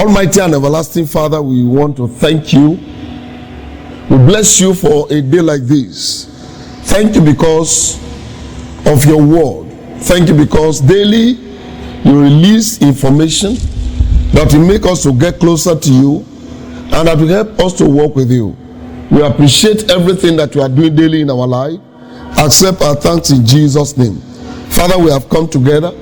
Almighty and everlasting Father, we want to thank you. We bless you for a day like this. Thank you because of your word. Thank you because daily you release information that will make us to get closer to you and that will help us to walk with you. We appreciate everything that you are doing daily in our life. Accept our thanks in Jesus' name. Father, we have come together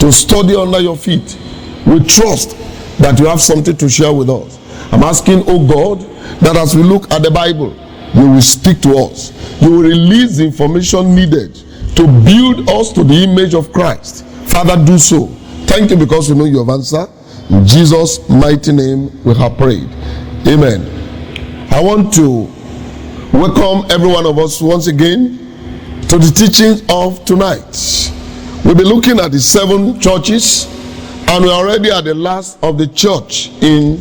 to study under your feet. We trust that you have something to share with us. I'm asking, oh God, that as we look at the Bible, you will speak to us. You will release the information needed to build us to the image of Christ. Father, do so. Thank you because you know you have answered. In Jesus' mighty name we have prayed. Amen. I want to welcome every one of us once again to the teachings of tonight. We'll be looking at the 7 churches, and we're already at the last of the church in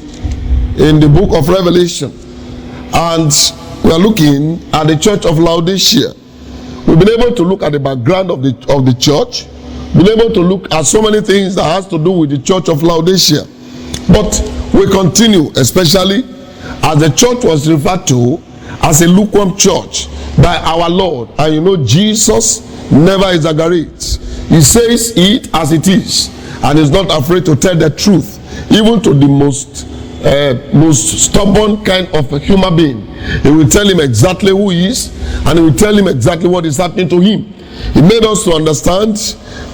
the book of Revelation. And we are looking at the church of Laodicea. We've been able to look at the background of the church. We've been able to look at so many things that has to do with the church of Laodicea. But we continue, especially as the church was referred to as a lukewarm church by our Lord. And you know, Jesus never exaggerates. He says it as it is, and is not afraid to tell the truth, even to the most stubborn kind of a human being. He will tell him exactly who he is, and he will tell him exactly what is happening to him. He made us to understand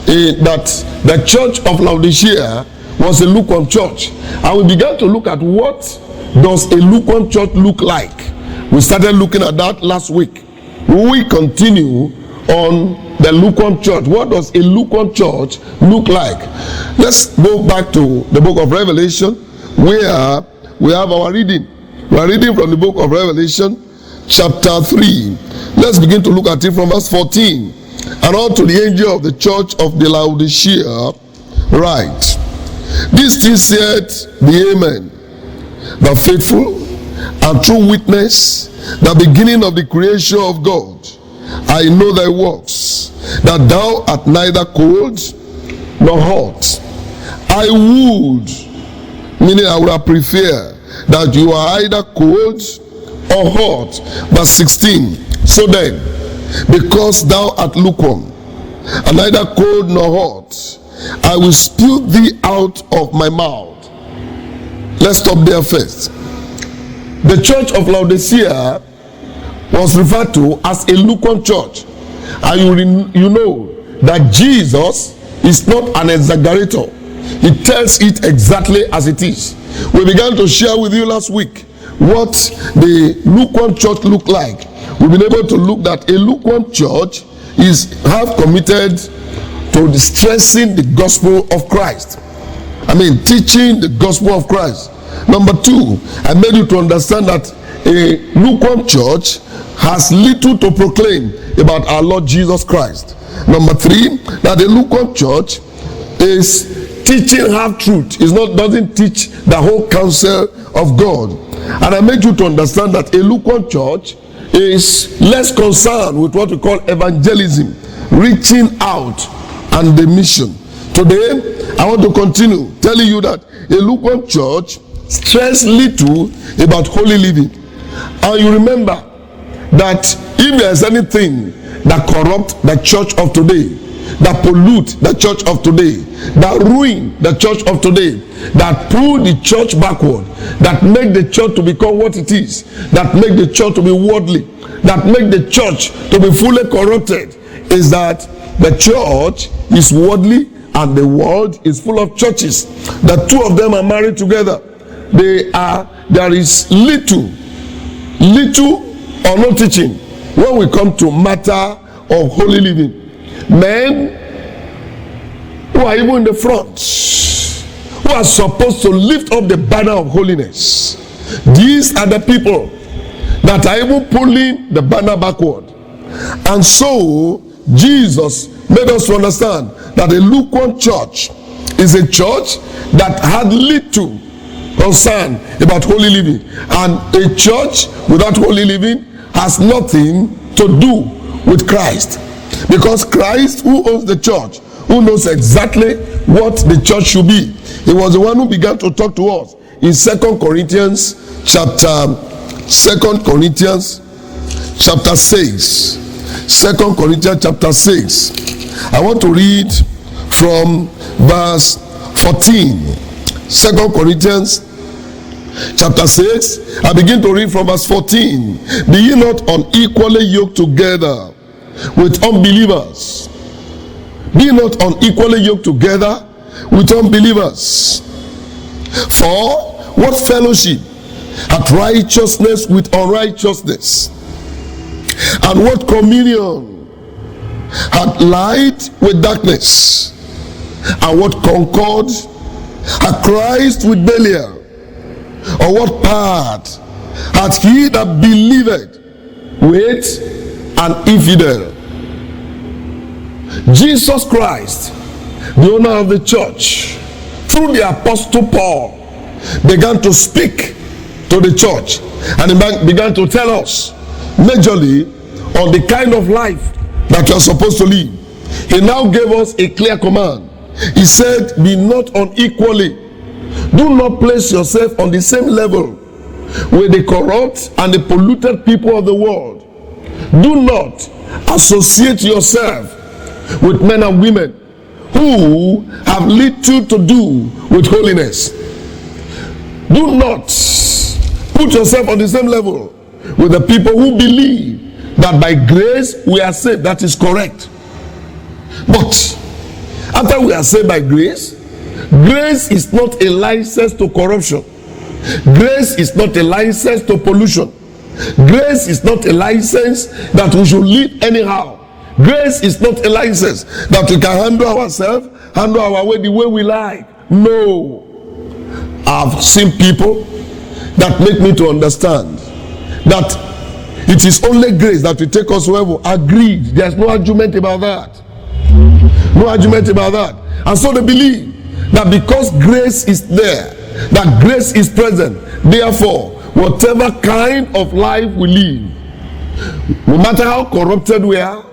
that the church of Laodicea was a lukewarm church, and we began to look at what does a lukewarm church look like. We started looking at that last week. We continue on the lukewarm church. What does a lukewarm church look like? Let's go back to the book of Revelation, where we have our reading. We are reading from the book of Revelation, chapter 3. Let's begin to look at it from verse 14. And unto the angel of the church of the Laodicea write, this thing said the Amen, the faithful and true witness, the beginning of the creation of God. I know thy works, that thou art neither cold nor hot. I would, meaning I would have preferred that you are either cold or hot. Verse 16. So then, because thou art lukewarm, and neither cold nor hot, I will spew thee out of my mouth. Let's stop there first. The church of Laodicea was referred to as a lukewarm church, and you know that Jesus is not an exaggerator. He tells it exactly as it is. We began to share with you last week what the lukewarm church looked like. We've been able to look that a lukewarm church have committed to stressing the gospel of Christ. Teaching the gospel of Christ. Number 2, I made you to understand that a lukewarm church has little to proclaim about our Lord Jesus Christ. Number 3, that a lukewarm church is teaching half truth. Doesn't teach the whole counsel of God. And I made you to understand that a lukewarm church is less concerned with what we call evangelism, reaching out, and the mission. Today, I want to continue telling you that a lukewarm church stress little about holy living. And you remember that if there is anything that corrupt the church of today, that pollute the church of today, that ruin the church of today, that pull the church backward, that make the church to become what it is, that make the church to be worldly, that make the church to be fully corrupted, is that the church is worldly and the world is full of churches. The two of them are married together. There is little or no teaching when we come to matter of holy living. Men who are even in the front, who are supposed to lift up the banner of holiness, these are the people that are even pulling the banner backward. And so Jesus made us to understand that a lukewarm church is a church that had little concern about holy living, and a church without holy living has nothing to do with Christ, because Christ, who owns the church, who knows exactly what the church should be. He was the one who began to talk to us in 2 Corinthians chapter 6. 2 Corinthians chapter 6. I want to read from verse 14. 2 Corinthians chapter 6. I begin to read from verse 14. Be ye not unequally yoked together with unbelievers. Be not unequally yoked together with unbelievers. For what fellowship hath righteousness with unrighteousness? And what communion hath light with darkness? And what concord hath Christ with Belial? Or what part hath he that believeth with an infidel? Jesus Christ, the owner of the church, through the apostle Paul, began to speak to the church, and he began to tell us majorly on the kind of life that you are supposed to live. He now gave us a clear command. He said, be not unequally. Do not place yourself on the same level with the corrupt and the polluted people of the world. Do not associate yourself with men and women who have little to do with holiness. Do not put yourself on the same level with the people who believe that by grace we are saved. That is correct. But after we are saved by grace, grace is not a license to corruption. Grace is not a license to pollution. Grace is not a license that we should live anyhow. Grace is not a license that we can handle ourselves, handle our way the way we like. No. I've seen people that make me to understand that it is only grace that will take us wherever. Agreed. There's no argument about that. No argument about that. And so they believe that because grace is there, that grace is present, therefore, whatever kind of life we live, no matter how corrupted we are,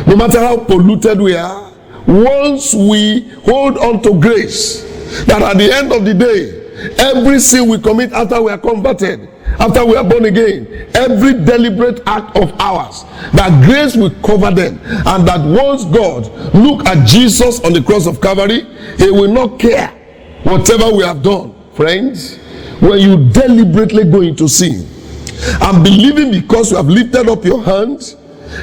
no matter how polluted we are, once we hold on to grace, that at the end of the day, every sin we commit after we are converted, after we are born again, every deliberate act of ours, that grace will cover them, and that once God look at Jesus on the cross of Calvary, he will not care whatever we have done. Friends, when you deliberately go into sin and believing because you have lifted up your hands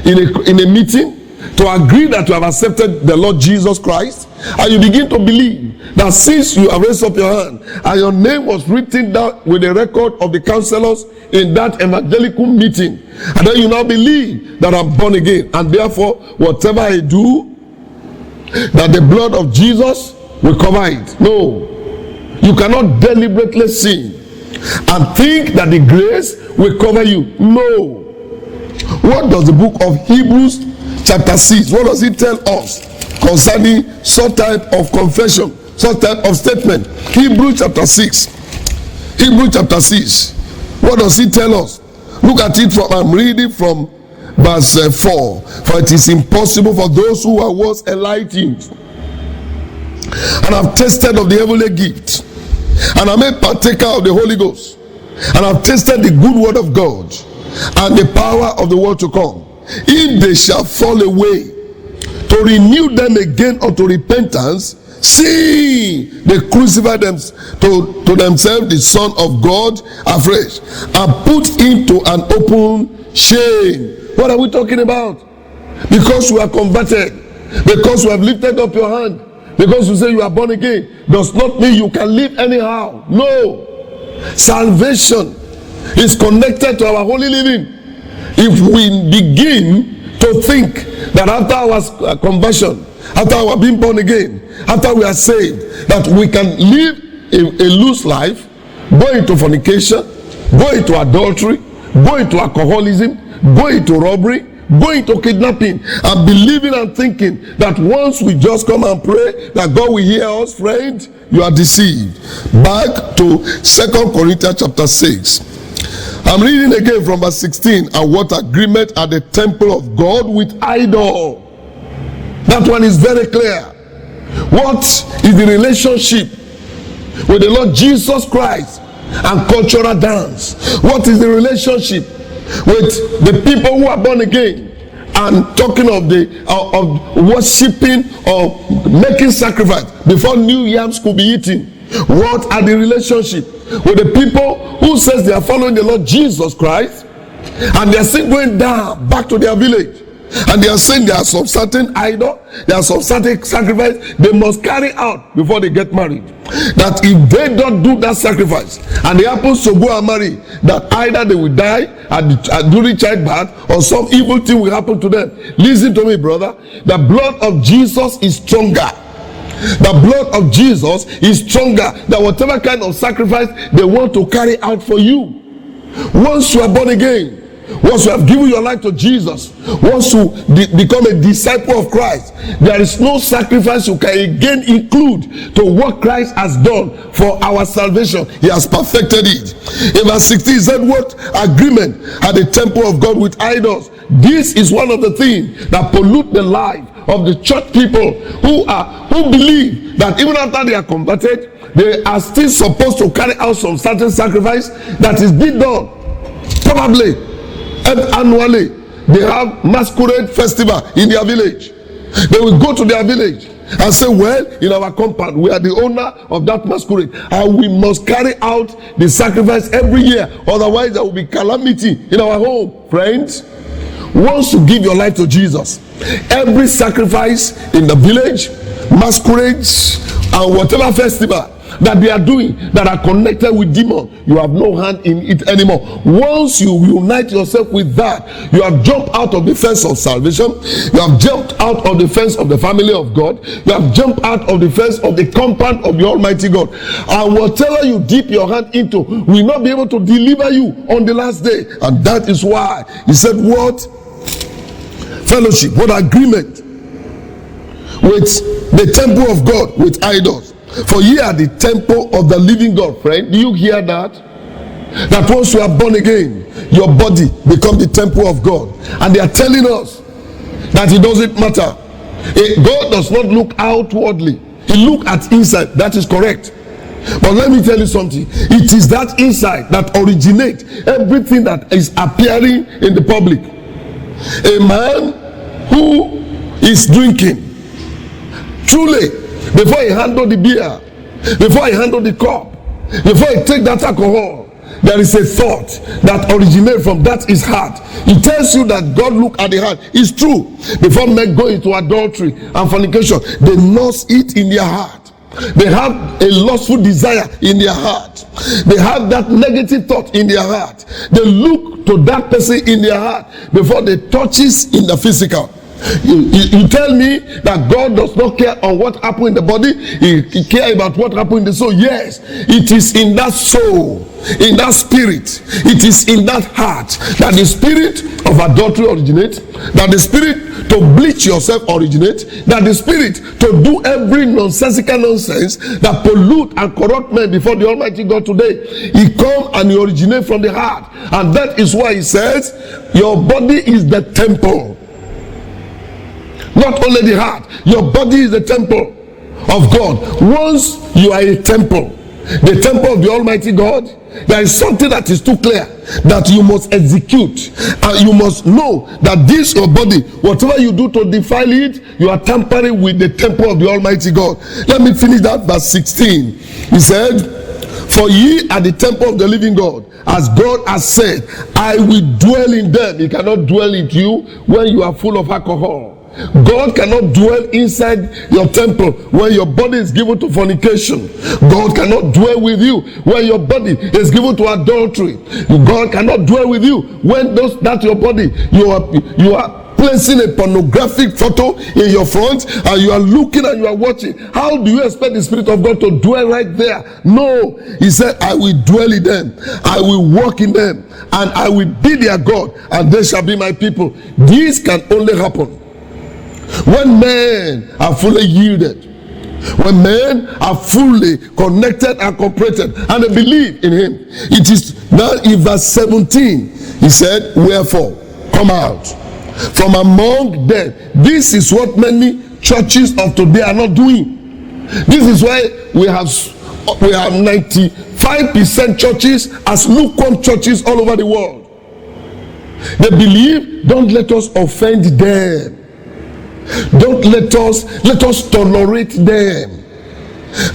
in a meeting to agree that you have accepted the Lord Jesus Christ, and you begin to believe that since you have raised up your hand and your name was written down with the record of the counselors in that evangelical meeting, and then you now believe that I'm born again, and therefore whatever I do, that the blood of Jesus will cover it. No, you cannot deliberately sin and think that the grace will cover you. No. What does the book of Hebrews chapter 6, what does it tell us concerning such type of confession, such type of statement? Hebrews chapter 6. Hebrews chapter 6. What does it tell us? Look at it from, I'm reading from verse 4. For it is impossible for those who are once enlightened and have tasted of the heavenly gift, and are made partaker of the Holy Ghost, and have tasted the good word of God and the power of the world to come, if they shall fall away, to renew them again unto repentance, seeing they crucify them to themselves the Son of God afresh, and put into an open shame. What are we talking about? Because you are converted, because you have lifted up your hand, because you say you are born again, does not mean you can live anyhow. No. Salvation is connected to our holy living. If we begin to think that after our conversion, after our being born again, after we are saved, that we can live a loose life, go into fornication, go into adultery, go into alcoholism, go into robbery, go into kidnapping, and believing and thinking that once we just come and pray that God will hear us, friend, you are deceived. Back to 2 Corinthians chapter 6. I'm reading again from verse 16. And what agreement at the temple of God with idol? That one is very clear. What is the relationship with the Lord Jesus Christ and cultural dance? What is the relationship with the people who are born again and talking of the of worshiping or making sacrifice before new yams could be eaten? What are the relationship with the people who says they are following the Lord Jesus Christ and they are still going down back to their village, and they are saying there are some certain idol, there are some certain sacrifice they must carry out before they get married, that if they don't do that sacrifice and they happen to go and marry, that either they will die during childbirth or some evil thing will happen to them. Listen to me, brother. The blood of Jesus is stronger. The blood of Jesus is stronger than whatever kind of sacrifice they want to carry out for you. Once you are born again, once you have given your life to Jesus, once you become a disciple of Christ, there is no sacrifice you can again include to what Christ has done for our salvation. He has perfected it. In verse 16, he said, what agreement at the temple of God with idols? This is one of the things that pollute the life of the church people who believe that even after they are converted, they are still supposed to carry out some certain sacrifice that is being done. Probably annually they have masquerade festival in their village. They will go to their village and say, well, in our compound we are the owner of that masquerade and we must carry out the sacrifice every year, otherwise there will be calamity in our home. Friends, once you give your life to Jesus, every sacrifice in the village, masquerades and whatever festival that they are doing that are connected with demon, you have no hand in it anymore. Once you unite yourself with that, you have jumped out of the fence of salvation, you have jumped out of the fence of the family of God, you have jumped out of the fence of the compound of the Almighty God, and whatever you dip your hand into will not be able to deliver you on the last day. And that is why he said, what fellowship, what agreement with the temple of God with idols? For ye are the temple of the living God. Friend, do you hear that? That once you are born again, your body becomes the temple of God. And they are telling us that it doesn't matter. God does not look outwardly, he looks at inside. That is correct. But let me tell you something. It is that inside that originates everything that is appearing in the public. A man who is drinking, truly, before he handle the beer, before he handle the cup, before he take that alcohol, there is a thought that originates from that his heart. It tells you that God look at the heart. It's true. Before men go into adultery and fornication, they nurse it in their heart. They have a lustful desire in their heart. They have that negative thought in their heart. They look to that person in their heart before they touches in the physical. You tell me that God does not care on what happened in the body, he cares about what happened in the soul. Yes, it is in that soul, in that spirit, it is in that heart that the spirit of adultery originates, that the spirit to bleach yourself originates, that the spirit to do every nonsensical nonsense that pollute and corrupt men before the Almighty God today. He come and he originates from the heart, and that is why he says your body is the temple. Not only the heart, your body is the temple of God. Once you are a temple, the temple of the Almighty God, there is something that is too clear that you must execute, and you must know that this your body, whatever you do to defile it, you are tampering with the temple of the Almighty God. Let me finish that verse 16. He said, for ye are the temple of the living God, as God has said, I will dwell in them. He cannot dwell in you when you are full of alcohol. God cannot dwell inside your temple when your body is given to fornication. God cannot dwell with you when your body is given to adultery. God cannot dwell with you when that your body you are placing a pornographic photo in your front and you are looking and you are watching. How do you expect the Spirit of God to dwell right there? No, he said, I will dwell in them, I will walk in them, and I will be their God, and they shall be my people. This can only happen when men are fully yielded, when men are fully connected and cooperated, and they believe in him. It is now in verse 17, he said, wherefore come out from among them. This is what many churches of today are not doing. This is why we have 95% churches as lukewarm churches all over the world. They believe, don't let us offend them. Don't let us tolerate them.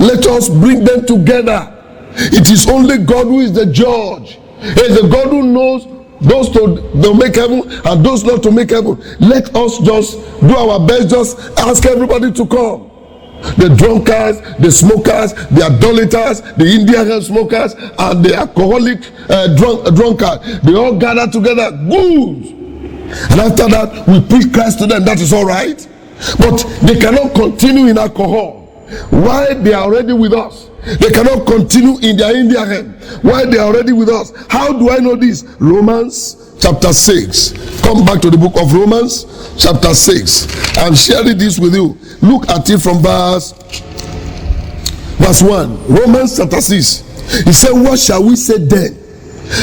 Let us bring them together. It is only God who is the judge. It is the God who knows those to make heaven and those not to make heaven. Let us just do our best, just ask everybody to come. The drunkards, the smokers, the idolaters, the Indian smokers, and the alcoholic drunkard, they all gather together. Good. And after that, we preach Christ to them. That is all right. But they cannot continue in alcohol. Why? They are already with us. They cannot continue in their Indian. Why? They are already with us. How do I know this? Romans chapter 6. Come back to the book of Romans chapter 6 and share this with you. Look at it from verse 1. Romans chapter 6. He said, what shall we say then?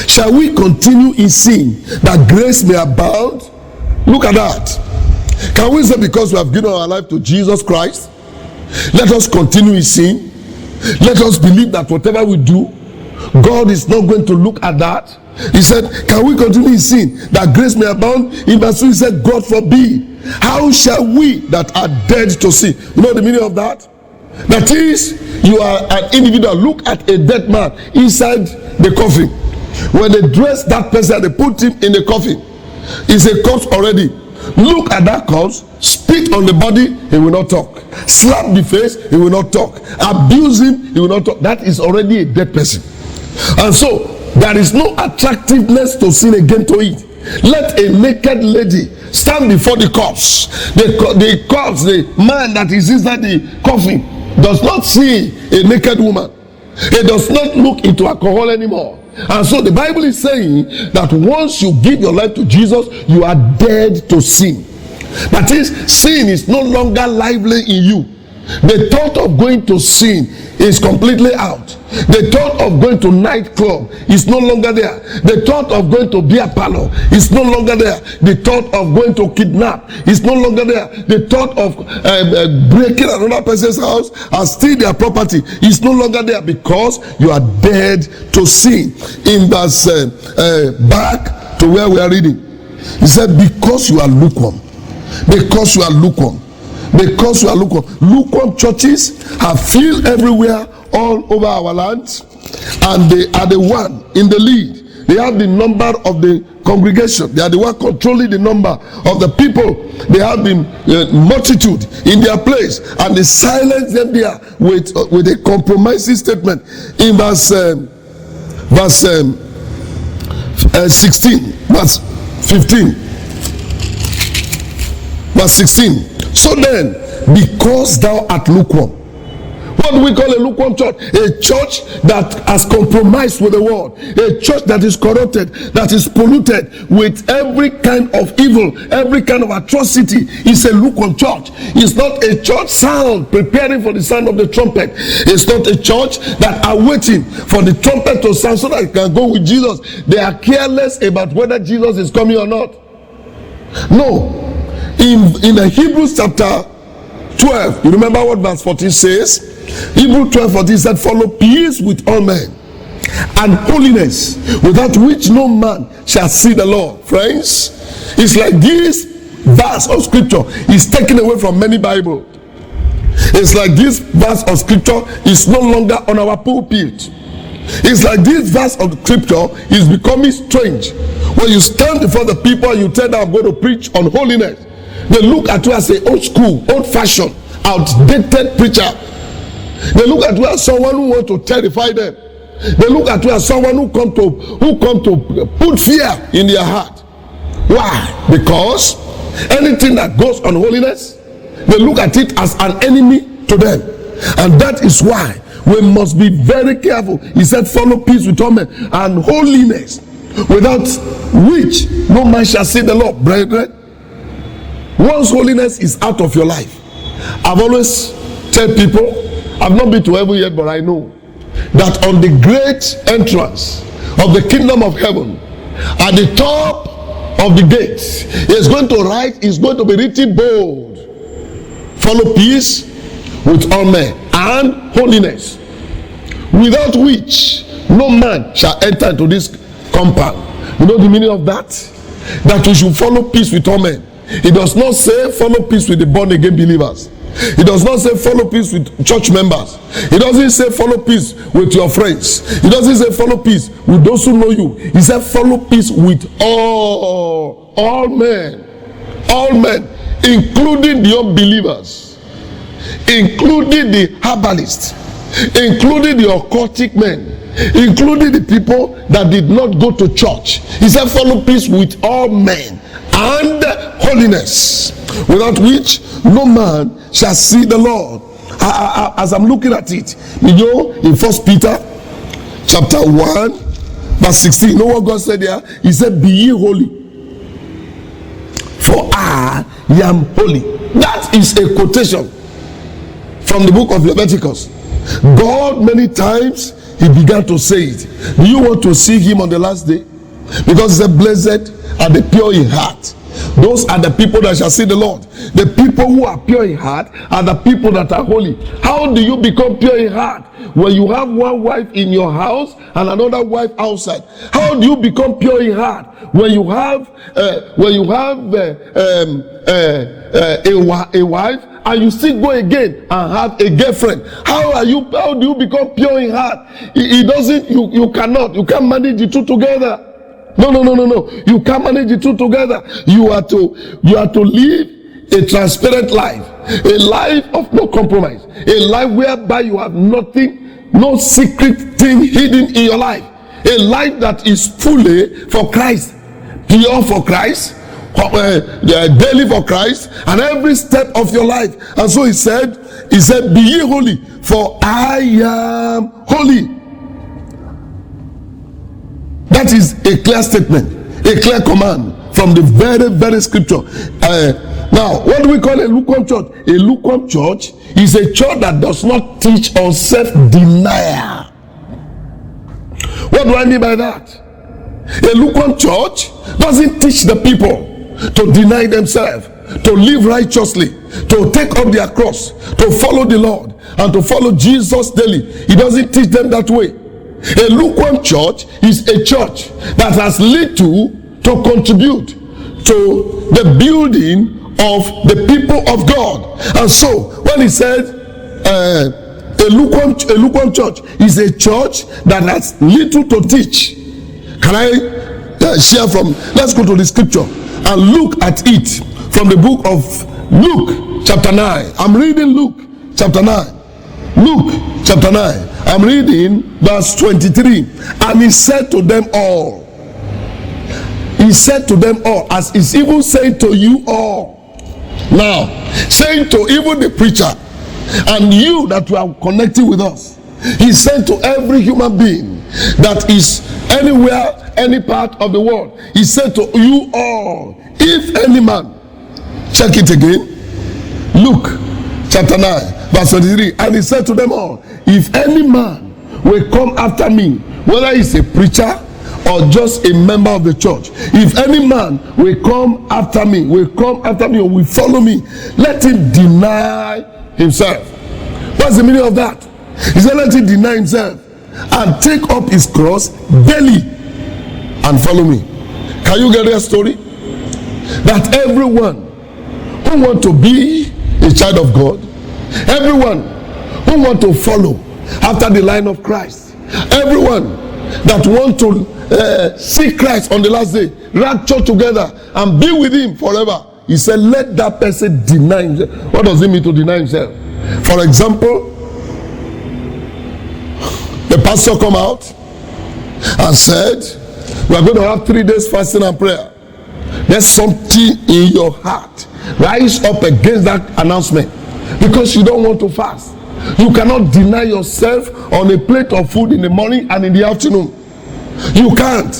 Shall we continue in sin that grace may abound? Look at that. Can we say because we have given our life to Jesus Christ, let us continue in sin? Let us believe that whatever we do, God is not going to look at that. He said, can we continue in sin that grace may abound? In verse 2 he said, God forbid. How shall we that are dead to sin? You know the meaning of that? That is, you are an individual. Look at a dead man inside the coffin. When they dress that person, they put him in the coffin. It's a corpse already. Look at that corpse, spit on the body, he will not talk. Slap the face, he will not talk. Abuse him, he will not talk. That is already a dead person. And so, there is no attractiveness to sin again to it. Let a naked lady stand before the corpse. The corpse, the man that is inside the coffin, does not see a naked woman. He does not look into alcohol anymore. And so the Bible is saying that once you give your life to Jesus, you are dead to sin. That is, sin is no longer lively in you. The thought of going to sin is completely out. The thought of going to nightclub is no longer there. The thought of going to beer parlor is no longer there. The thought of going to kidnap is no longer there. The thought of breaking another person's house and steal their property is no longer there, because you are dead to sin. In verse back to where we are reading, he said, because you are lukewarm. Because you are lukewarm. Because you are lukewarm. Lukewarm churches are filled everywhere, all over our land, and they are the one in the lead. They have the number of the congregation. They are the one controlling the number of the people. They have the multitude in their place, and they silence them there with a compromising statement. In verse 16, verse 15, verse 16. So then, because thou art lukewarm. What do we call a lukewarm church? A church that has compromised with the world. A church that is corrupted, that is polluted with every kind of evil, every kind of atrocity. It's a lukewarm church. It's not a church sound, preparing for the sound of the trumpet. It's not a church that are waiting for the trumpet to sound so that it can go with Jesus. They are careless about whether Jesus is coming or not. No. In the Hebrews chapter 12, you remember what verse 14 says? Hebrews 12:14 said, follow peace with all men and holiness, without which no man shall see the Lord. Friends, it's like this verse of scripture is taken away from many Bibles. It's like this verse of scripture is no longer on our pulpit. It's like this verse of scripture is becoming strange. When you stand before the people and you tell them, I'm going to preach on holiness, they look at you as an old school, old fashioned, outdated preacher. They look at you as someone who wants to terrify them. They look at you as someone who come to put fear in their heart. Why? Because anything that goes on holiness, they look at it as an enemy to them. And that is why we must be very careful. He said, follow peace with all men and holiness, without which no man shall see the Lord. Brethren, once holiness is out of your life, I've always tell people, I've not been to heaven yet, but I know that on the great entrance of the kingdom of heaven, at the top of the gates, it's going to be written bold, follow peace with all men and holiness, without which no man shall enter into this compound. You know the meaning of that? That we should follow peace with all men. It does not say follow peace with the born again believers. It does not say follow peace with church members. It doesn't say follow peace with your friends. It doesn't say follow peace with those who know you. It said follow peace with all men, including the unbelievers, including the herbalists, including the occultic men, including the people that did not go to church. He said follow peace with all men and holiness, without which no man shall see the Lord. As I'm looking at it, you know, in 1 Peter chapter 1 verse 16, you know what God said there? He said, be ye holy, for I am holy. That is a quotation from the book of Leviticus. God many times he began to say it. Do you want to see him on the last day? Because he said, blessed are the pure in heart. Those are the people that shall see the Lord. The people who are pure in heart are the people that are holy. How do you become pure in heart? When you have one wife in your house and another wife outside. How do you become pure in heart? When you have a wife and you still go again and have a girlfriend. How do you become pure in heart? You can't manage the two together. No. You can't manage the two together. You are to live a transparent life, a life of no compromise, a life whereby you have nothing, no secret thing hidden in your life, a life that is fully for Christ, pure for Christ, daily for Christ, and every step of your life. And so he said, be ye holy, for I am holy. That is a clear statement, a clear command from the very, very scripture. Now, what do we call a lukewarm church? A lukewarm church is a church that does not teach on self-denial. What do I mean by that? A lukewarm church doesn't teach the people to deny themselves, to live righteously, to take up their cross, to follow the Lord, and to follow Jesus daily. He doesn't teach them that way. A lukewarm church is a church that has little to contribute to the building of the people of God. And so when he said a lukewarm church is a church that has little to teach. Can I share from, let's go to the scripture and look at it from the book of Luke chapter 9. I'm reading Luke chapter 9. Luke chapter 9. I'm reading verse 23. And he said to them all. He said to them all, as he's even saying to you all. Now, saying to even the preacher and you that you are connecting with us. He said to every human being that is anywhere, any part of the world. He said to you all, if any man, check it again, Luke chapter 9 verse 23, and he said to them all, if any man will come after me, whether he's a preacher or just a member of the church, if any man will come after me or will follow me, let him deny himself. What's the meaning of that? He said let him deny himself and take up his cross daily and follow me. Can you get that story? That everyone who want to be a child of God, everyone who want to follow after the line of Christ, everyone that want to see Christ on the last day, rapture together and be with him forever, he said let that person deny himself. What does it mean to deny himself? For example, the pastor come out and said we are going to have 3 days fasting and prayer. There's something in your heart, rise up against that announcement because you don't want to fast. You cannot deny yourself on a plate of food in the morning and in the afternoon. You can't.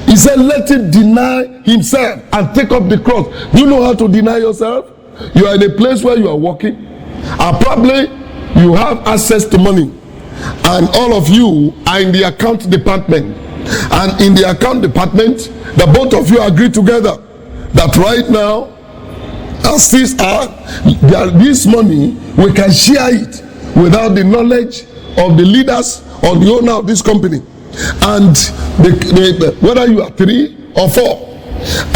He said let him deny himself and take up the cross. Do you know how to deny yourself? You are in a place where you are working and probably you have access to money, and all of you are in the account department, and in the account department the both of you agree together that right now as things are, this money we can share it without the knowledge of the leaders or the owner of this company. And whether you are 3 or 4.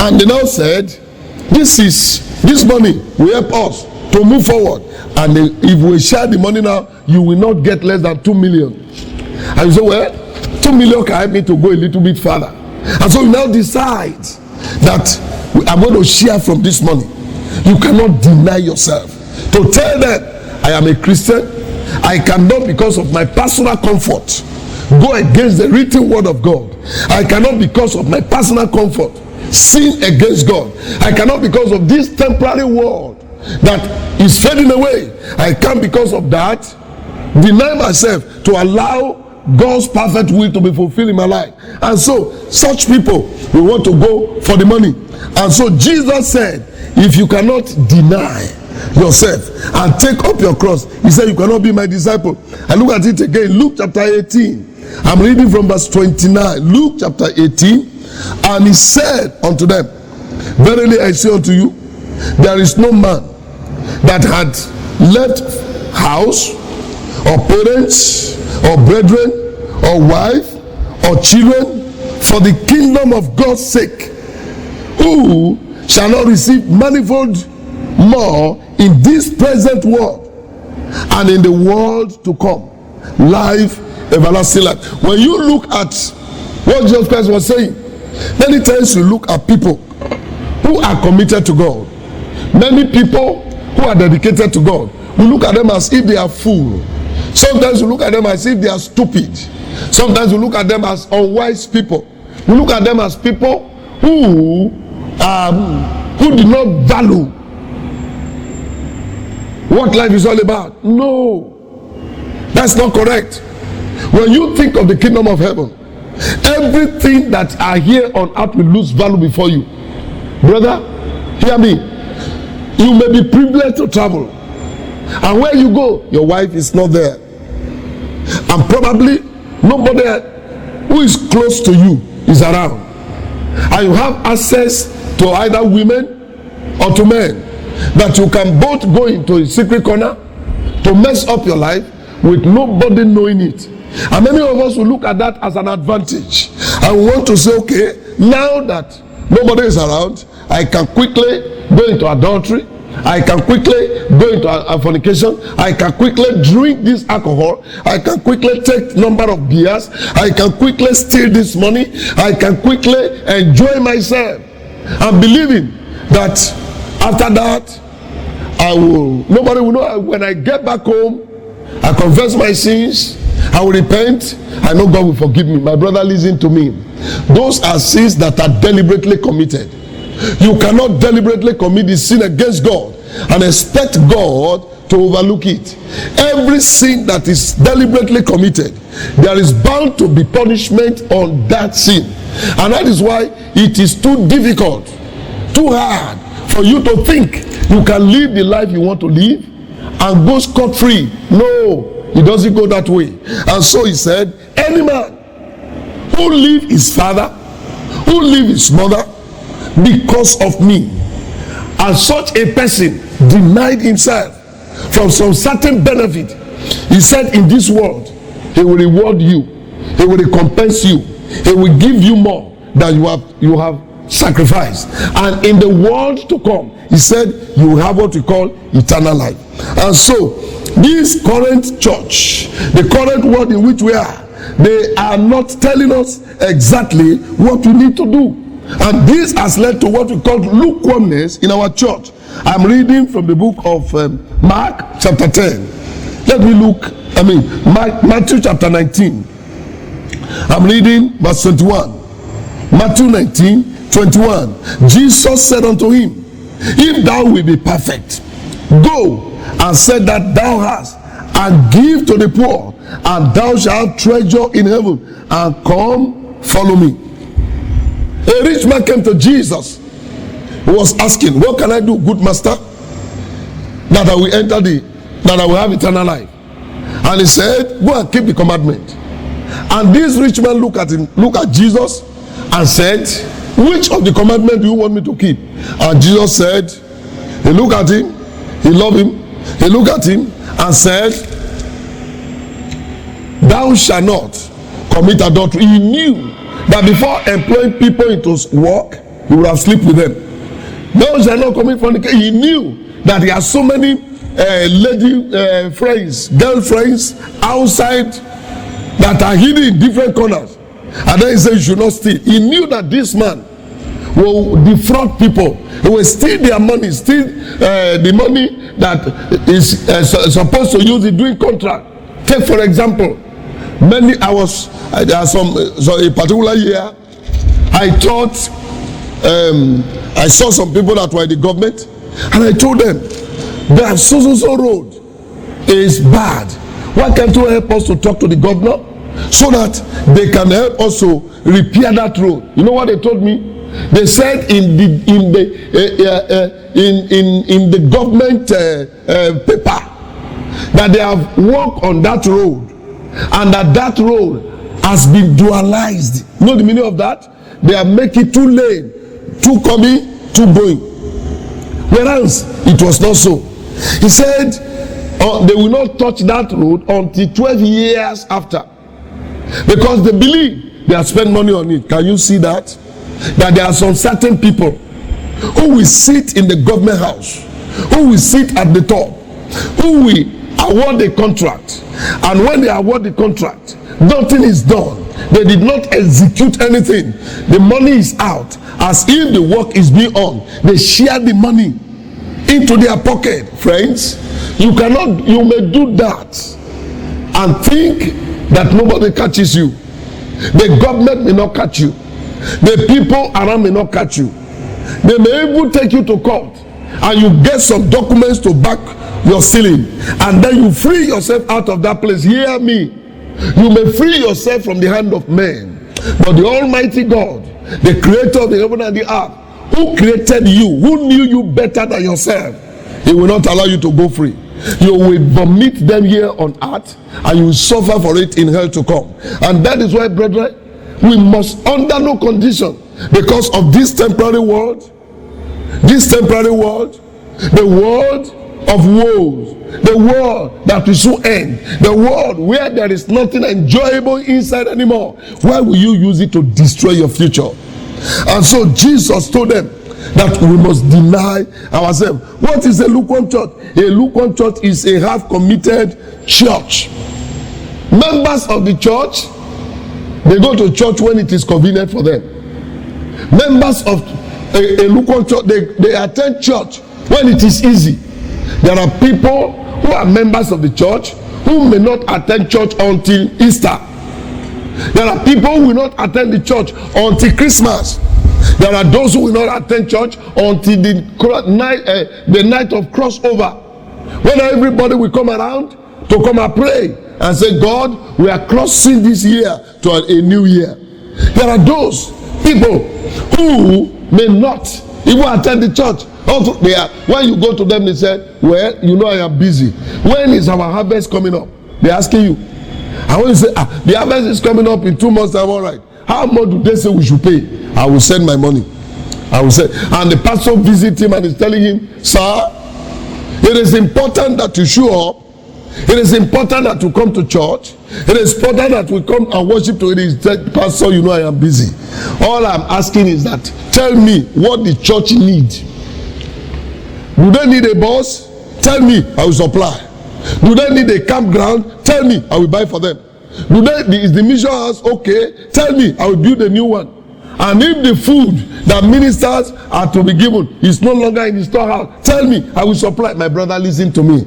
And they now said, this money will help us to move forward. And if we share the money now, you will not get less than 2 million. And you say, well, 2 million can help me to go a little bit further. And so you now decide that I'm going to share from this money. You cannot deny yourself to tell them, I am a Christian. I cannot, because of my personal comfort, go against the written word of God. I cannot, because of my personal comfort, sin against God. I cannot, because of this temporary world that is fading away. I can't, because of that, deny myself to allow God's perfect will to be fulfilled in my life. And so such people will want to go for the money. And so Jesus said, if you cannot deny yourself and take up your cross, he said, you cannot be my disciple. And look at it again, Luke chapter 18. I'm reading from verse 29. Luke chapter 18. And he said unto them, verily I say unto you, there is no man that had left house or parents or brethren or wife or children for the kingdom of God's sake, who shall not receive manifold more in this present world and in the world to come life everlasting life. When you look at what Jesus Christ was saying, many times you look at people who are committed to God, many people who are dedicated to God, we look at them as if they are fools. Sometimes we look at them as if they are stupid. Sometimes we look at them as unwise people. We look at them as people who did not value what life is all about. No, that's not correct. When you think of the kingdom of heaven, everything that are here on earth will lose value before you. Brother, hear me. You may be privileged to travel, and where you go, your wife is not there, and probably nobody who is close to you is around, and you have access to either women or to men, that you can both go into a secret corner to mess up your life with nobody knowing it. And many of us will look at that as an advantage, and we want to say, okay, now that nobody is around, I can quickly go into adultery, I can quickly go into a fornication, I can quickly drink this alcohol, I can quickly take number of beers, I can quickly steal this money, I can quickly enjoy myself, and believing that after that nobody will know. When I get back home, I confess my sins, I will repent, I know God will forgive me. My brother, listen to me. Those are sins that are deliberately committed. You cannot deliberately commit the sin against God and expect God to overlook it. Every sin that is deliberately committed, there is bound to be punishment on that sin. And that is why it is too difficult, too hard for you to think you can live the life you want to live and go scot-free. No, it doesn't go that way. And so he said, any man who leave his father, who leave his mother because of me, and such a person denied himself from some certain benefit, he said, in this world he will reward you, he will recompense you, he will give you more than you have sacrificed, and in the world to come, he said, you will have what we call eternal life. And so this current church, the current world in which we are, they are not telling us exactly what we need to do. And this has led to what we call lukewarmness in our church. I'm reading from the book of Mark chapter 10. Let me look, Matthew chapter 19. I'm reading verse 21. Matthew 19, 21. Jesus said unto him, if thou wilt be perfect, go and sell that thou hast, and give to the poor, and thou shalt have treasure in heaven, and come follow me. A rich man came to Jesus. He was asking, what can I do, good master, that I will that I will have eternal life? And he said, go and keep the commandment. And this rich man looked at Jesus and said, which of the commandments do you want me to keep? And Jesus said, he looked at him, he loved him, he looked at him and said, thou shalt not commit adultery. He knew that before employing people into work, he would have slept with them. Thou shalt not commit fornication. He knew that he has so many lady friends, girlfriends outside that are hidden in different corners. And then he said, you should not steal. He knew that this man will defraud people. He will steal their money, steal the money that is supposed to use in doing contract. Take for example, there are so a particular year, I thought I saw some people that were in the government, and I told them that so road is bad. Why can't you help us to talk to the governor so that they can help us to repair that road? You know what they told me? They said in the government paper that they have worked on that road and that road has been dualized. You know the meaning of that? They have made it 2 lane, 2 coming, 2 going. Whereas it was not so. He said they will not touch that road until 12 years after, because they believe they have spent money on it. Can you see that? That there are some certain people who will sit in the government house, who will sit at the top, who will award the contract, and when they award the contract, nothing is done. They did not execute anything. The money is out as if the work is being on. They share the money into their pocket. Friends, you may do that and think that nobody catches you. The government may not catch you. The people around may not catch you. They may even take you to court and you get some documents to back your stealing, and then you free yourself out of that place. Hear me. You may free yourself from the hand of man, but the Almighty God, the creator of the heaven and the earth, who created you, who knew you better than yourself, he will not allow you to go free. You will vomit them here on earth, and you will suffer for it in hell to come. And that is why, brethren, we must, under no condition, because of this temporary world, the world of woes, the world that will soon end, the world where there is nothing enjoyable inside anymore, why will you use it to destroy your future? And so Jesus told them that we must deny ourselves. What is a lukewarm church? A lukewarm church is a half-committed church. Members of the church, they go to church when it is convenient for them. Members of a lukewarm church, they attend church when it is easy. There are people who are members of the church who may not attend church until Easter. There are people who will not attend the church until Christmas. There are those who will not attend church until the night of crossover, when everybody will come around to come and pray and say, God, we are crossing this year to a new year. There are those people who may not even attend the church. When you go to them, they say, well, you know I am busy. When is our harvest coming up? They're asking you. And when you say, the harvest is coming up in 2 months, I'm all right. How much do they say we should pay? I will send my money. I will say, and the pastor visits him and is telling him, sir, it is important that you show up. It is important that you come to church. It is important that we come and worship to it. Pastor, you know I am busy. All I'm asking is that, tell me what the church needs. Do they need a bus? Tell me, I will supply. Do they need a campground? Tell me, I will buy for them. Is the mission house okay? Tell me, I will build a new one. And if the food that ministers are to be given is no longer in the storehouse, tell me, I will supply. My brother, listen to me.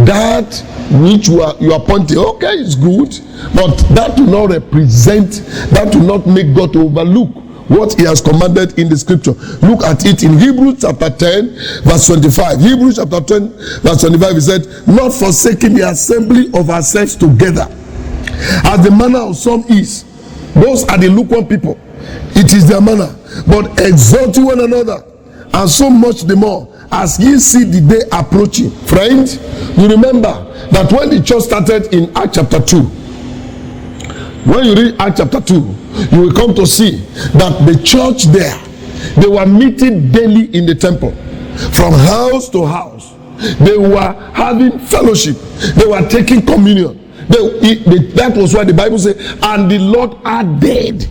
That which you are pointing, okay, it's good, but that will not represent, that will not make God to overlook what he has commanded in the scripture. Look at it in Hebrews chapter 10 verse 25. Hebrews chapter 10 verse 25, he said, not forsaking the assembly of ourselves together, as the manner of some is. Those are the lukewarm people. It is their manner. But exhorting one another, and so much the more as ye see the day approaching. Friends, you remember that when the church started in Acts chapter 2, when you read Acts chapter 2, you will come to see that the church there, they were meeting daily in the temple, from house to house. They were having fellowship. They were taking communion. That was why the Bible said, and the Lord added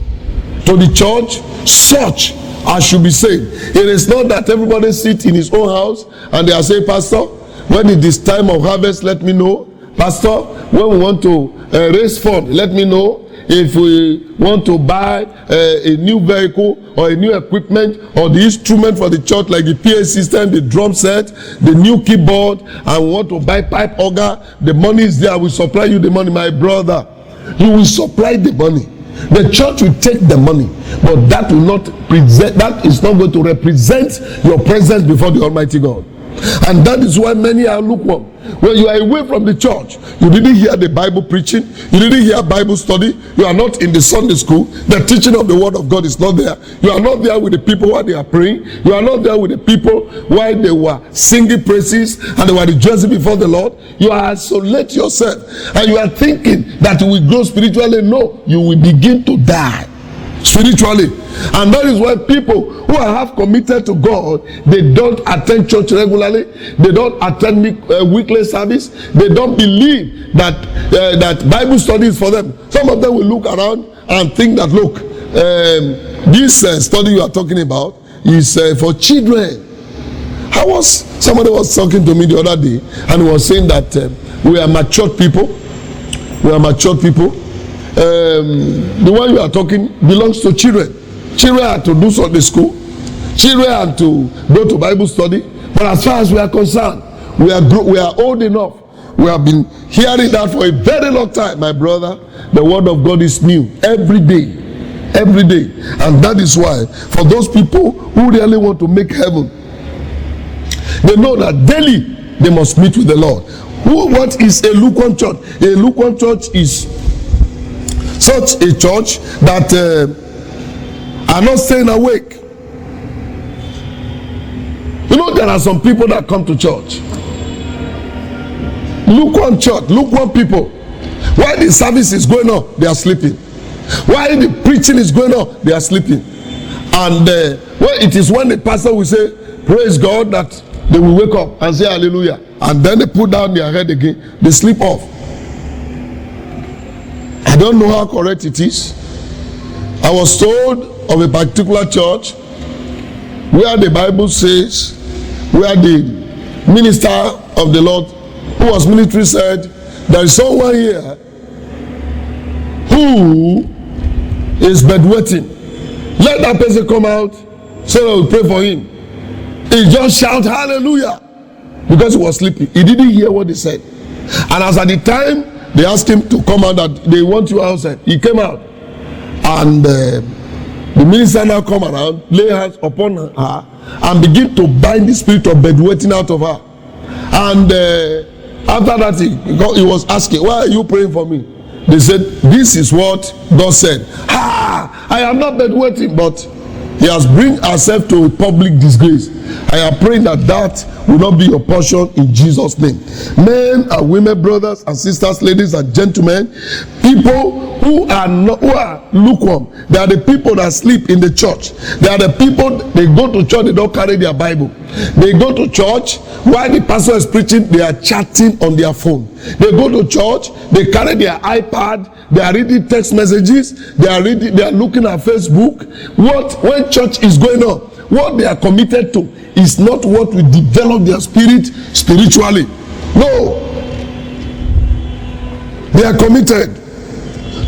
to the church such as should be saved. It is not that everybody sits in his own house and they are saying, Pastor, when it is time of harvest, let me know. Pastor, when we want to raise funds, let me know. If we want to buy a new vehicle or a new equipment or the instrument for the church, like the PA system, the drum set, the new keyboard, and we want to buy pipe organ, the money is there. I will supply you the money, my brother. You will supply the money. The church will take the money, but that will not present. That is not going to represent your presence before the Almighty God. And that is why many are lukewarm. When you are away from the church, you didn't hear the Bible preaching, you didn't hear Bible study, you are not in the Sunday school, the teaching of the word of God is not there, you are not there with the people while they are praying, you are not there with the people while they were singing praises and they were rejoicing before the Lord. You are isolate yourself and you are thinking that you will grow spiritually. No, you will begin to die spiritually. And that is why people who are half committed to God, they don't attend church regularly, they don't attend weekly service, they don't believe that that Bible study is for them. Some of them will look around and think that, look, this study you are talking about is for children. Somebody was talking to me the other day and was saying that we are matured people. The one you are talking belongs to children. Children are to do Sunday school. Children are to go to Bible study. But as far as we are concerned, we are old enough. We have been hearing that for a very long time, my brother. The word of God is new every day. And that is why, for those people who really want to make heaven, they know that daily they must meet with the Lord. What is a lukewarm church? A lukewarm church is such a church that are not staying awake. You know, there are some people that come to church. Lukewarm church, lukewarm people. While the service is going on, they are sleeping. While the preaching is going on, they are sleeping. And when the pastor will say, praise God, that they will wake up and say hallelujah. And then they put down their head again, they sleep off. I don't know how correct it is. I was told of a particular church where the Bible says, where the minister of the Lord who was military said, there is someone here who is bedwetting. Let that person come out so that we pray for him. He just shout hallelujah because he was sleeping. He didn't hear what they said. And as at the time they asked him to come out, that they want you outside, he came out. And the minister now come around, lay hands upon her and begin to bind the spirit of bedwetting out of her. And after that he was asking, why are you praying for me? They said, this is what God said. I am not bedwetting, but he has bring ourselves to a public disgrace. I am praying that will not be your portion in Jesus' name. Men and women, brothers and sisters, ladies and gentlemen, people who are lukewarm, they are the people that sleep in the church. They are the people, they go to church, they don't carry their Bible. They go to church, while the pastor is preaching, they are chatting on their phone. They go to church, they carry their iPad, they are reading text messages, they are looking at Facebook. When church is going on, what they are committed to is not what will develop their spirit spiritually. No. They are committed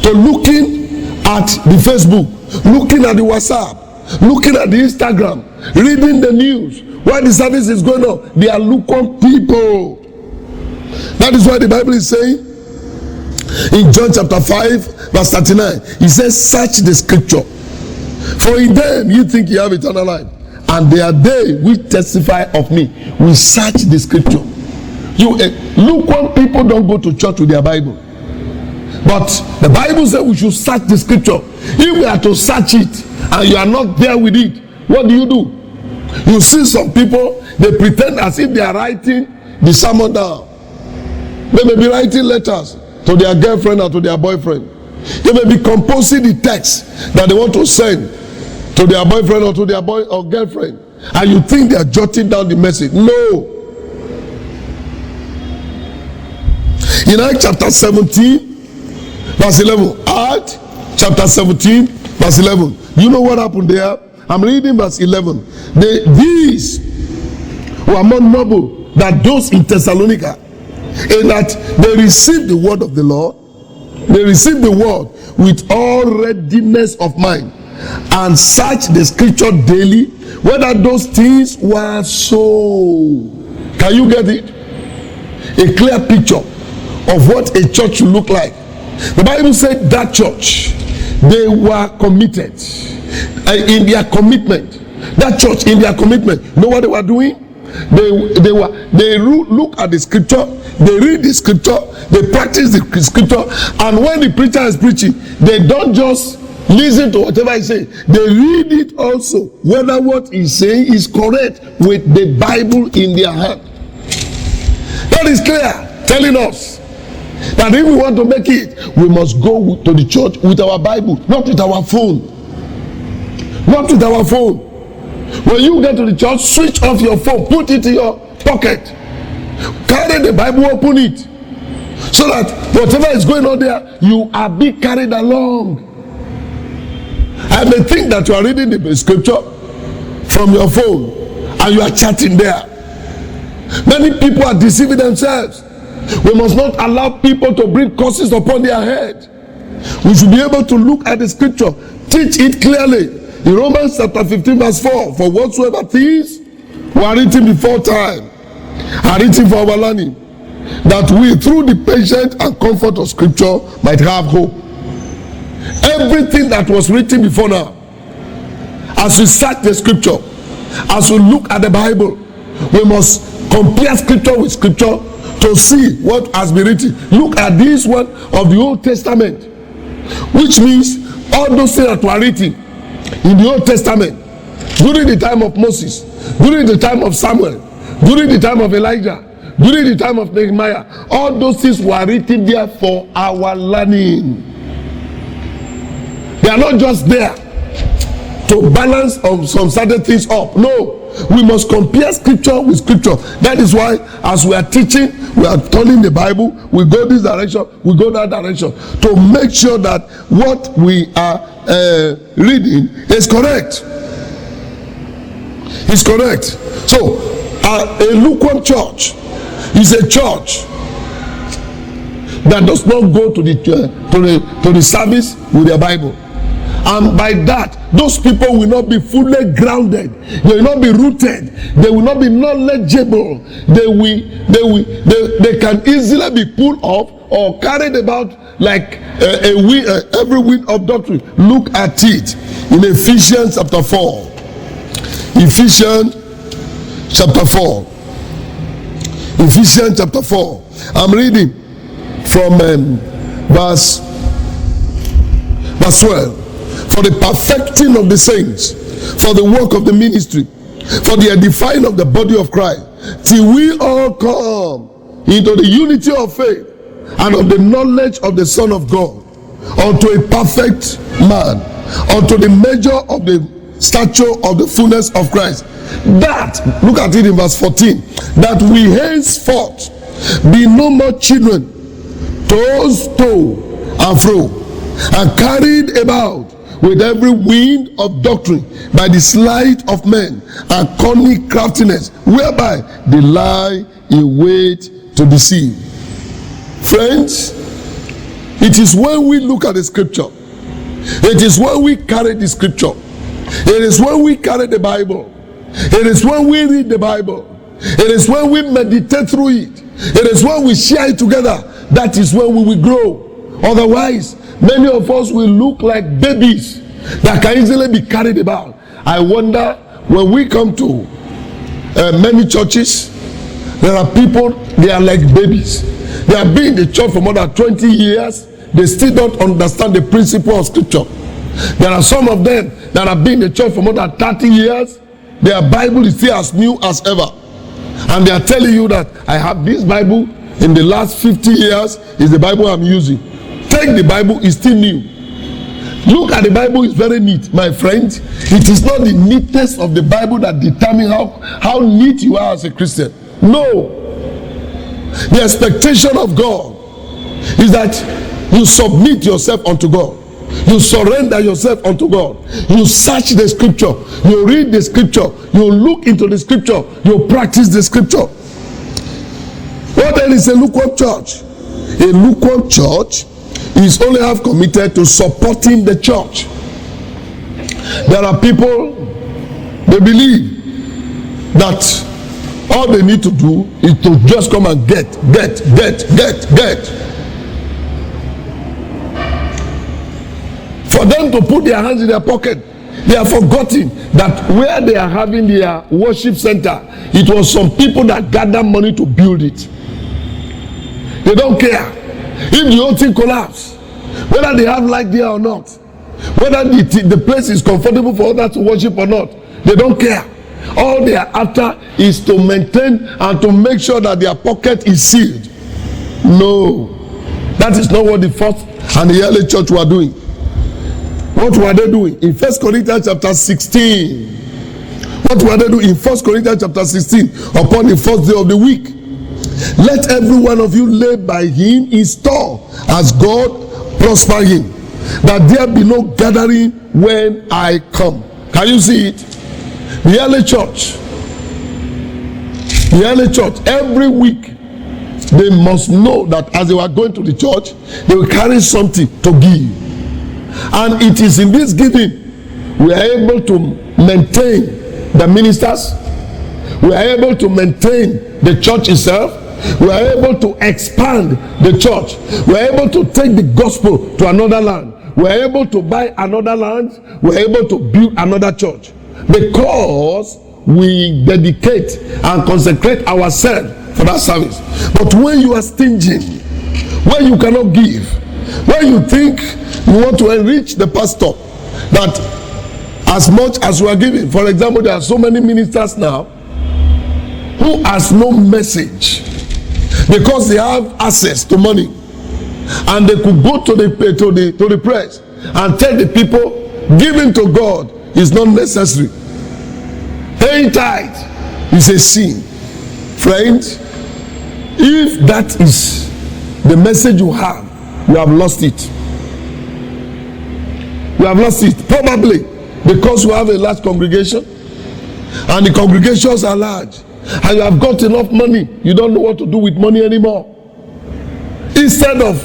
to looking at the Facebook, looking at the WhatsApp, looking at the Instagram, reading the news. While the service is going on, they are lukewarm people. That is why the Bible is saying in John chapter 5 verse 39, he says, search the scripture, for in them you think you have eternal life, and they are they which testify of me. We search the scripture. Lukewarm people don't go to church with their Bible, but the Bible says we should search the scripture. If we are to search it and you are not there with it, what do? You see some people, they pretend as if they are writing the sermon down. They may be writing letters to their girlfriend or to their boyfriend. They may be composing the text that they want to send to their boyfriend or to their boy or girlfriend, and you think they are jotting down the message. No. In Acts chapter 17, verse 11. Acts chapter 17, verse 11. You know what happened there? I'm reading verse 11. These were more noble than those in Thessalonica, in that they received the word of the Lord. They received the word with all readiness of mind, and searched the scripture daily whether those things were so. Can you get it? A clear picture of what a church should look like. The Bible said that church, they were committed in their commitment. That church, in their commitment, you know what they were doing? They look at the scripture, they read the scripture, they practice the scripture, and when the preacher is preaching, they don't just listen to whatever he says, they read it also, whether what he's saying is correct, with the Bible in their hand. That is clear, telling us that if we want to make it, we must go to the church with our Bible, not with our phone. Not with our phone. When you get to the church, switch off your phone, put it in your pocket, carry the Bible, open it, so that whatever is going on there, you are being carried along. I may think that you are reading the scripture from your phone and you are chatting there. Many people are deceiving themselves. We must not allow people to bring curses upon their head. We should be able to look at the scripture, teach it clearly. In Romans chapter 15 verse 4, for whatsoever things were written before time are written for our learning, that we through the patience and comfort of scripture might have hope. Everything that was written before now, as we search the scripture, as we look at the Bible, we must compare scripture with scripture to see what has been written. Look at this one of the Old Testament, which means all those things that were written in the Old Testament during the time of Moses, during the time of Samuel, during the time of Elijah, during the time of Nehemiah, all those things were written there for our learning. They are not just there to balance some certain things up. No, we must compare scripture with scripture. That is why, as we are teaching, we are turning the Bible, we go this direction, we go that direction, to make sure that what we are reading is correct. Is correct. So, a lukewarm church is a church that does not go to the service with their Bible. And by that, those people will not be fully grounded. They will not be rooted. They will not be knowledgeable. They can easily be pulled off or carried about like every wind of doctrine. Look at it in Ephesians chapter 4. Ephesians chapter 4. Ephesians chapter 4. I'm reading from verse 12. For the perfecting of the saints, for the work of the ministry, for the edifying of the body of Christ, till we all come into the unity of faith and of the knowledge of the Son of God, unto a perfect man, unto the measure of the stature of the fullness of Christ. That, look at it in verse 14, that we henceforth be no more children, tossed to and fro, and carried about with every wind of doctrine by the sleight of men and cunning craftiness, whereby they lie in wait to deceive. Friends, it is when we look at the scripture, it is when we carry the scripture, it is when we carry the Bible, it is when we read the Bible, it is when we meditate through it, it is when we share it together, that is when we will grow. Otherwise, many of us will look like babies that can easily be carried about. I wonder, when we come to many churches, there are people, they are like babies. They have been in the church for more than 20 years. They still don't understand the principle of scripture. There are some of them that have been in the church for more than 30 years. Their Bible is still as new as ever. And they are telling you that I have this Bible in the last 50 years is the Bible I'm using. Take the Bible, is still new. Look at the Bible, is very neat, my friend. It is not the neatness of the Bible that determines how neat you are as a Christian. No. The expectation of God is that you submit yourself unto God. You surrender yourself unto God. You search the scripture. You read the scripture. You look into the scripture. You practice the scripture. What then is a lukewarm church? A lukewarm church is only half committed to supporting the church. There are people, they believe that all they need to do is to just come and get. For them to put their hands in their pocket, they are forgetting that where they are having their worship center, it was some people that gathered money to build it. They don't care if the whole thing collapses, whether they have light there or not, whether the place is comfortable for others to worship or not. They don't care. All they are after is to maintain and to make sure that their pocket is sealed. No, that is not what the first and the early church were doing. What were they doing? In 1 Corinthians chapter 16. What were they doing in 1 Corinthians chapter 16? Upon the first day of the week, let every one of you lay by him in store, as God prosper him, that there be no gathering when I come. Can you see it? The early church, every week, they must know that as they were going to the church, they will carry something to give. And it is in this giving we are able to maintain the ministers, we are able to maintain the church itself, we are able to expand the church, we are able to take the gospel to another land, we are able to buy another land, we are able to build another church, because we dedicate and consecrate ourselves for that service. But when you are stingy, when you cannot give, when you think you want to enrich the pastor, that as much as you are giving, for example, there are so many ministers now who has no message because they have access to money, and they could go to the press and tell the people giving to God is not necessary. Paying tithe is a sin. Friends, if that is the message you have lost it. You have lost it. Probably because you have a large congregation and the congregations are large and you have got enough money, you don't know what to do with money anymore. Instead of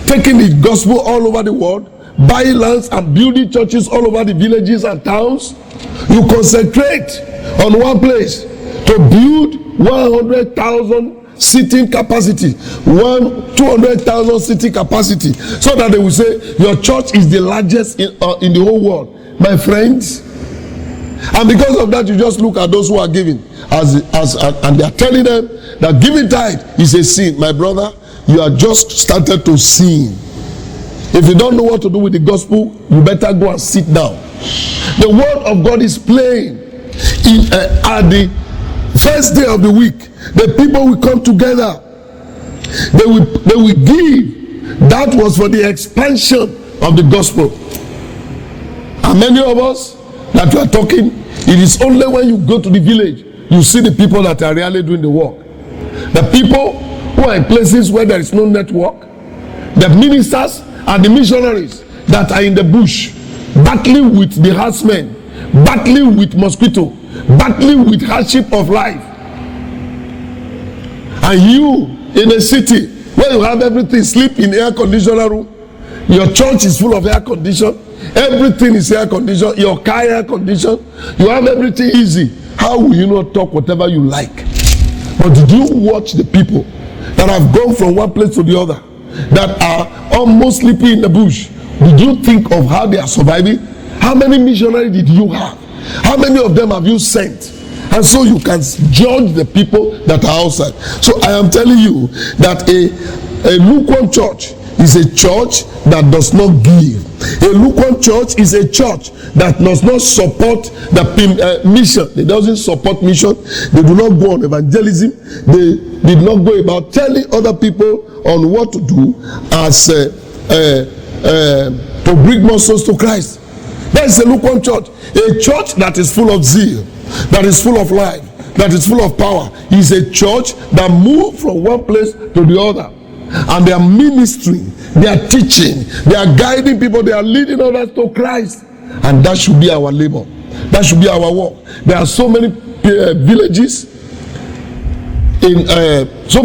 taking the gospel all over the world, buying lands and building churches all over the villages and towns, you concentrate on one place to build 100,000 seating capacity, 200,000 seating capacity, so that they will say your church is the largest in the whole world, my friends. And because of that, you just look at those who are giving and they are telling them that giving tithe is a sin. My brother, you are just started to sin. If you don't know what to do with the gospel, you better go and sit down. The word of God is plain. At the first day of the week, the people will come together. They will give. That was for the expansion of the gospel. And many of us that we are talking, it is only when you go to the village you see the people that are really doing the work. The people who are in places where there is no network, the ministers and the missionaries that are in the bush, battling with the herdsmen, battling with mosquito, battling with hardship of life. And you in a city where you have everything, sleep in air conditioner room, your church is full of air condition, everything is air condition, your car air condition, you have everything easy. How will you not talk whatever you like? But did you watch the people that have gone from one place to the other, that are almost sleeping in the bush? Did you think of how they are surviving? How many missionaries did you have? How many of them have you sent? And so you can judge the people that are outside. So I am telling you that a lukewarm church is a church that does not give. A lukewarm church is a church that does not support the mission. It doesn't support mission. They do not go on evangelism. They did not go about telling other people on what to do as to bring more souls to Christ. That is a lukewarm church. A church that is full of zeal, that is full of life, that is full of power, is a church that moves from one place to the other. and they are ministering, they are teaching, they are guiding people, they are leading others to Christ. And that should be our labor. That should be our work. There are so many villages in so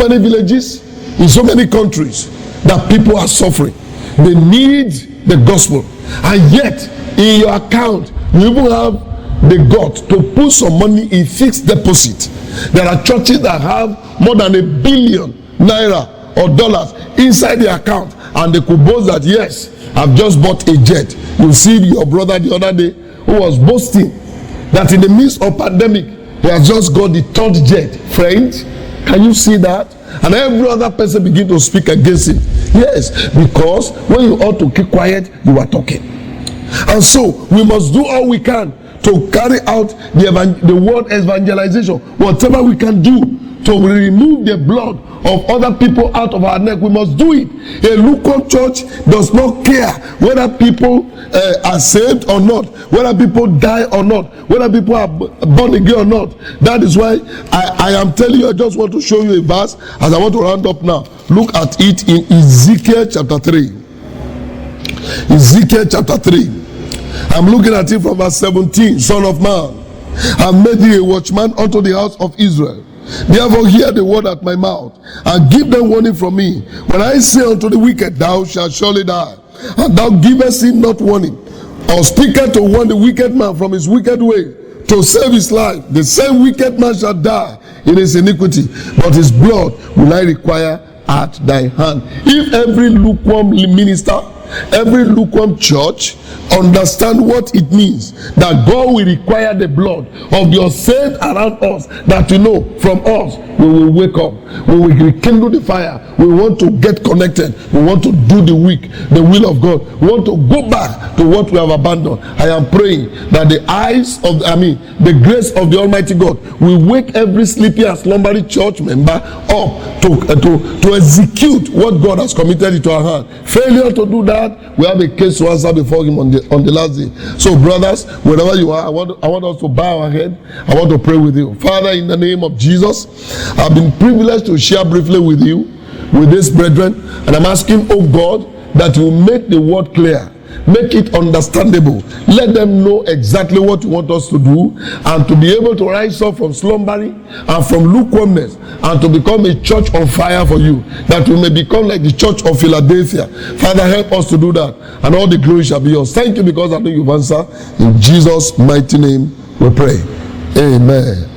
many countries that people are suffering. They need the gospel, and yet in your account you even have the gut to put some money in fixed deposit. There are churches that have more than $1 billion or dollars inside the account, and they could boast that, yes, I've just bought a jet. You see your brother the other day who was boasting that in the midst of pandemic he has just got the 3rd jet. Friends, can you see that? And every other person begin to speak against him. Yes, because when you ought to keep quiet, you are talking. And so we must do all we can to carry out the word evangelization. Whatever we can do to remove the blood of other people out of our neck, we must do it. A lukewarm church does not care whether people are saved or not, whether people die or not, whether people are born again or not. That is why I am telling you, I just want to show you a verse as I want to round up now. Look at it in Ezekiel chapter 3. Ezekiel chapter 3. I'm looking at it from verse 17. Son of man, I made thee a watchman unto the house of Israel. Therefore hear the word at my mouth, and give them warning from me. When I say unto the wicked, thou shalt surely die, and thou givest him not warning, or speakest to warn the wicked man from his wicked way, to save his life, the same wicked man shall die in his iniquity, but his blood will I require at thy hand. If every lukewarm minister, every lukewarm church understand what it means that God will require the blood of your saints around us, that you know from us we will wake up, we will rekindle the fire, we want to get connected, we want to do the will of God, we want to go back to what we have abandoned. I am praying that the the grace of the Almighty God will wake every sleepy and slumbering church member up to execute what God has committed into our hand. Failure to do that, we have a case to answer before him on the last day. So brothers, wherever you are, I want us to bow our head. I want to pray with you. Father, in the name of Jesus, I've been privileged to share briefly with you, with these brethren, and I'm asking, oh God, that you make the word clear, make it understandable, let them know exactly what you want us to do, and to be able to rise up from slumbering and from lukewarmness, and to become a church on fire for you, that we may become like the church of Philadelphia. Father, help us to do that, and all the glory shall be yours. Thank you, because I know you've answered. In Jesus' mighty name we pray. Amen.